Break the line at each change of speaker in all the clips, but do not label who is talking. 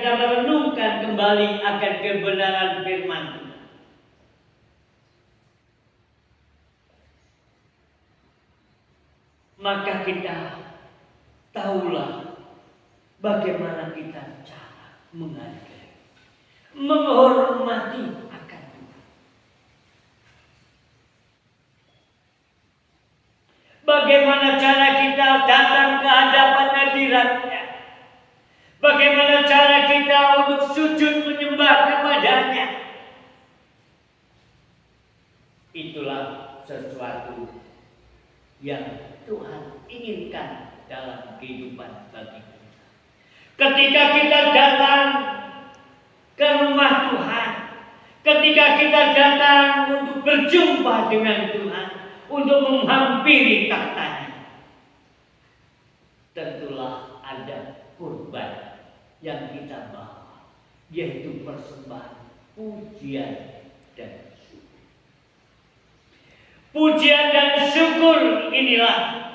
kita merenungkan kembali akan kebenaran firman Tuhan. Maka kita tahulah bagaimana kita cara menghargai, menghormati akan Tuhan. Bagaimana cara kita datang ke hadapan hadirat-Nya. Bagaimana cara kita untuk sujud menyembah kepada-Nya. Itulah sesuatu yang Tuhan inginkan dalam kehidupan bagi kita. Ketika kita datang ke rumah Tuhan, ketika kita datang untuk berjumpa dengan Tuhan, untuk menghampiri takhta-Nya, tentulah ada kurban yang kita bawa, yaitu persembahan pujian dan syukur. Pujian dan syukur inilah,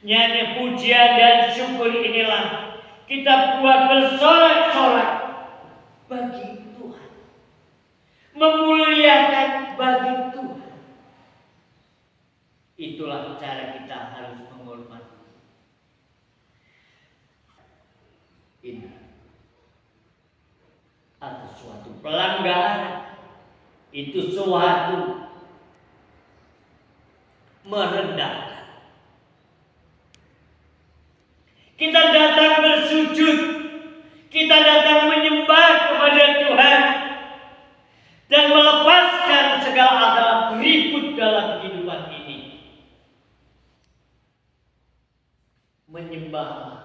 nyanyi pujian dan syukur inilah kita buat bersorak-sorak bagi Tuhan, memuliakan bagi Tuhan. Itulah cara kita harus menghormati. Ini atau suatu pelanggaran, itu suatu merendahkan. Kita datang bersujud, kita datang menyembah kepada Tuhan dan melepaskan segala akal ribut dalam kehidupan ini. Menyembahlah,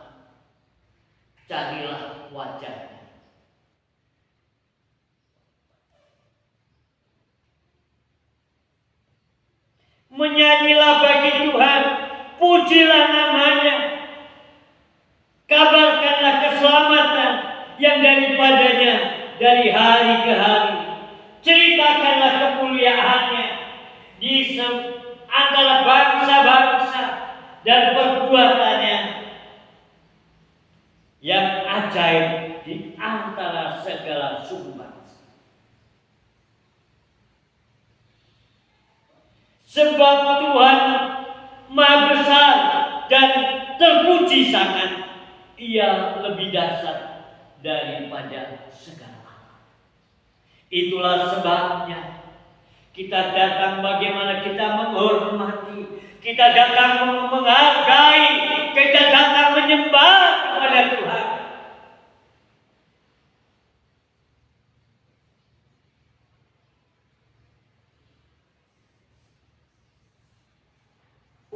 carilah wajah-Nya. Menyanyilah bagi Tuhan, pujilah nama-Nya. Kabarkanlah keselamatan yang daripadanya dari hari ke hari. Ceritakanlah kemuliaan-Nya di antara bangsa-bangsa dan perbuatan-Nya yang ajaib di antara segala suku bangsa. Sebab Tuhan Maha Besar dan terpuji sangat, Ia lebih dahsyat daripada segala alam. Itulah sebabnya kita datang bagaimana kita menghormati, kita datang menghargai, kita datang menyembah kepada Tuhan.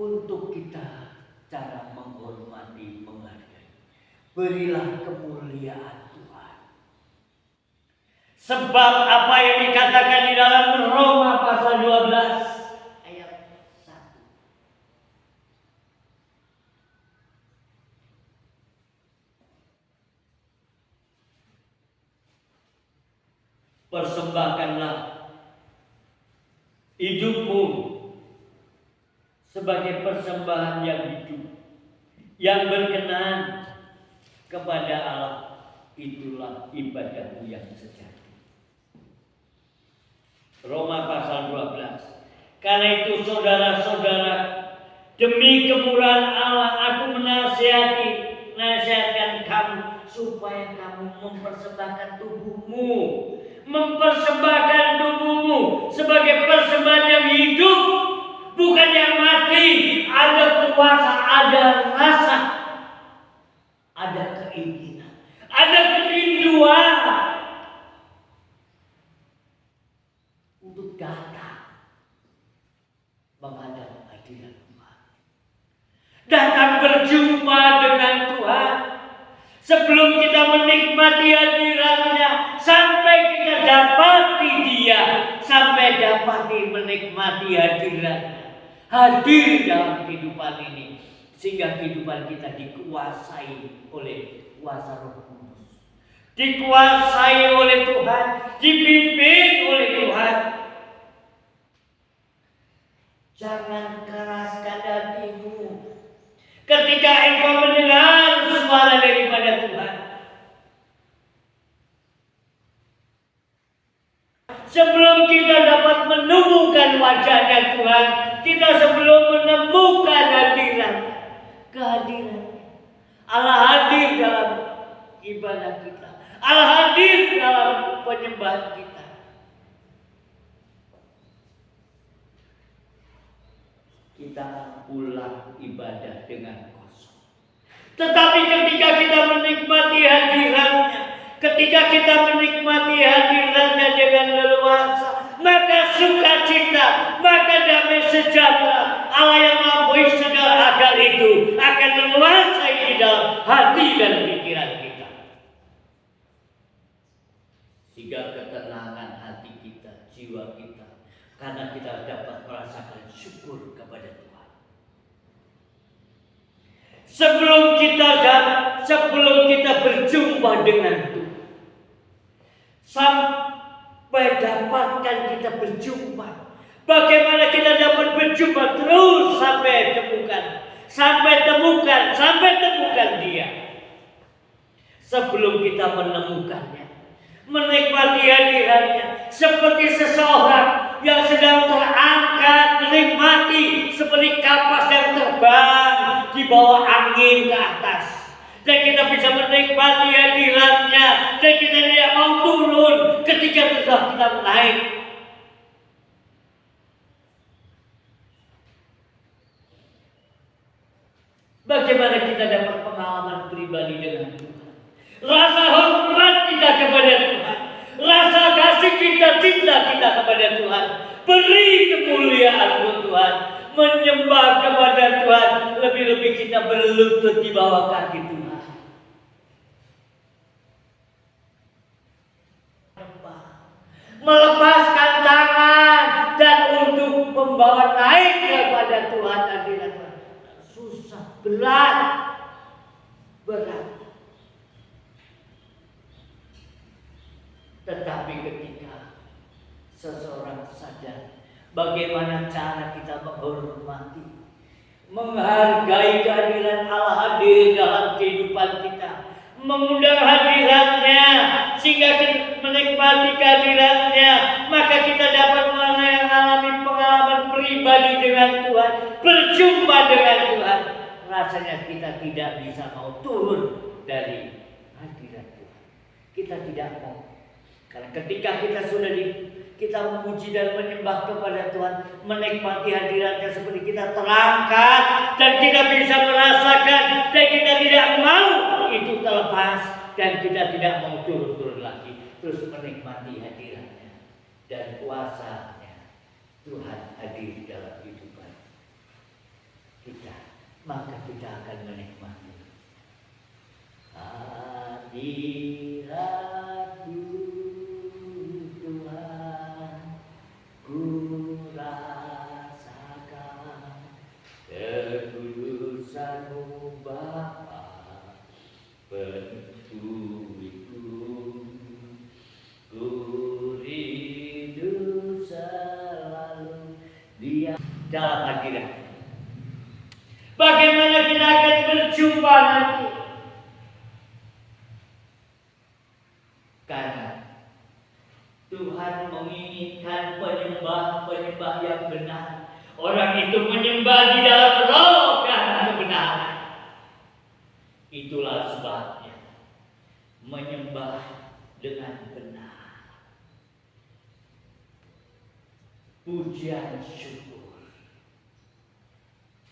Untuk kita cara menghormati, menghargai, berilah kemuliaan Tuhan. Sebab apa yang dikatakan di dalam Roma pasal 12 ayat 1. Persembahkanlah hidupmu sebagai persembahan yang hidup, yang berkenan kepada Allah. Itulah ibadahmu yang sejati. Roma pasal 12. Karena itu saudara-saudara, demi kemurahan Allah aku menasihatkan kamu supaya kamu mempersembahkan tubuhmu sebagai persembahan yang hidup, bukan yang mati. Ada kuasa, ada rasa, ada keinginan, ada kerinduan untuk datang menghadap hadirat Tuhan, datang berjumpa dengan Tuhan. Sebelum kita menikmati hadirat-Nya, sampai kita dapati Dia, sampai dapati menikmati hadirat-Nya, hadir dalam kehidupan ini, sehingga kehidupan kita dikuasai oleh kuasa Roh Kudus, dikuasai oleh Tuhan, dipimpin oleh Tuhan. Jangan keraskan hatimu ketika engkau mendengar suara daripada Tuhan. Sebelum kita dapat menemukan wajahnya Tuhan, kita sebelum menemukan kehadiran Allah hadir dalam ibadah kita, Allah hadir dalam penyembahan kita. Kita pulang ibadah dengan kosong. Tetapi ketika kita menikmati hadirannya, ketika kita menikmati hadirannya dengan leluasa, maka sukacita, maka damai sejahtera Allah yang melampaui segala akal itu akan menguasai di dalam hati dan pikiran kita. Sehingga ketenangan hati kita, jiwa kita, karena kita dapat merasakan syukur kepada Tuhan. Sebelum kita berjumpa dengan Tuhan, sampai dapatkan kita berjumpa. Bagaimana kita dapat berjumpa terus sampai temukan Dia. Sebelum kita menemukannya, menikmati hadirannya, seperti seseorang yang sedang terangkat, menikmati seperti kapas yang terbang di bawah angin ke atas. Dan kita bisa menikmati hadirannya, dan kita tidak mau turun ketika sudah kita naik. Bagaimana kita dapat pengalaman pribadi dengan Tuhan? Rasa hormat kita kepada Tuhan, rasa kasih kita, cinta kita kepada Tuhan, beri kemuliaan buat Tuhan, menyembah kepada Tuhan, lebih-lebih kita berlutut di bawah kaki Tuhan. Melepaskan tangan dan untuk membawa naik kepada Tuhan hadirat Tuhan. Susah, berat. Tetapi ketika seseorang sadar bagaimana cara kita menghormati, menghargai kehadiran Allah hadir dalam kehidupan kita, mengundang hadiratnya sehingga kita menikmati kehadirannya, maka kita dapat mengalami pengalaman pribadi dengan Tuhan, berjumpa dengan Tuhan. Rasanya kita tidak bisa mau turun dari hadirat Tuhan. Kita tidak mau. Karena ketika kita memuji dan menyembah kepada Tuhan, menikmati hadiratnya seperti kita terangkat dan kita bisa merasakan, dan kita tidak mau itu terlepas, dan kita tidak mau turun lagi, terus menikmati hadiratnya dan kuasanya Tuhan hadir dalam kehidupan kita, maka kita akan menikmati hadirat-Mu Tuhan. Ku rasakan kekudusan-Mu Bapa, penuhiku, ku rindu selalu Dia dalam hadirat. Bagaimana kita akan berjumpa nanti? Karena Tuhan menginginkan penyembah yang benar. Orang itu menyembah di dalam roh dan kebenaran. Itulah sebabnya menyembah dengan benar. Pujian syukur.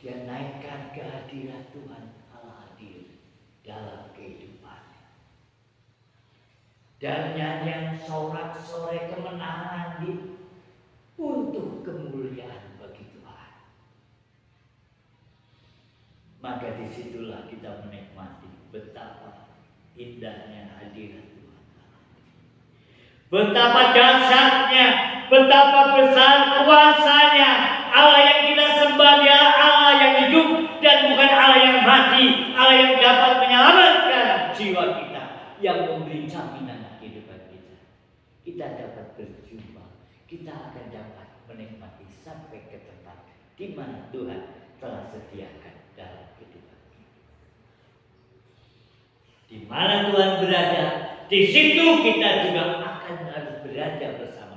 Dia naikkan kehadiran Tuhan Allah hadir dalam kehidupannya. Dan nyanyian sorak-sorai kemenangan untuk kemuliaan bagi Tuhan. Maka disitulah kita menikmati betapa indahnya hadirat Tuhan. Betapa dahsyatnya, betapa besar kuasanya. Allah yang kita sembah dia Allah yang hidup dan bukan Allah yang mati. Allah yang dapat menyelamatkan jiwa kita, yang memberi jaminan kehidupan kita. Kita dapat berjumpa, kita akan dapat menikmati sampai ke tempat di mana Tuhan telah sediakan dalam kehidupan kita. Di mana Tuhan berada, di situ kita juga akan harus berada bersama.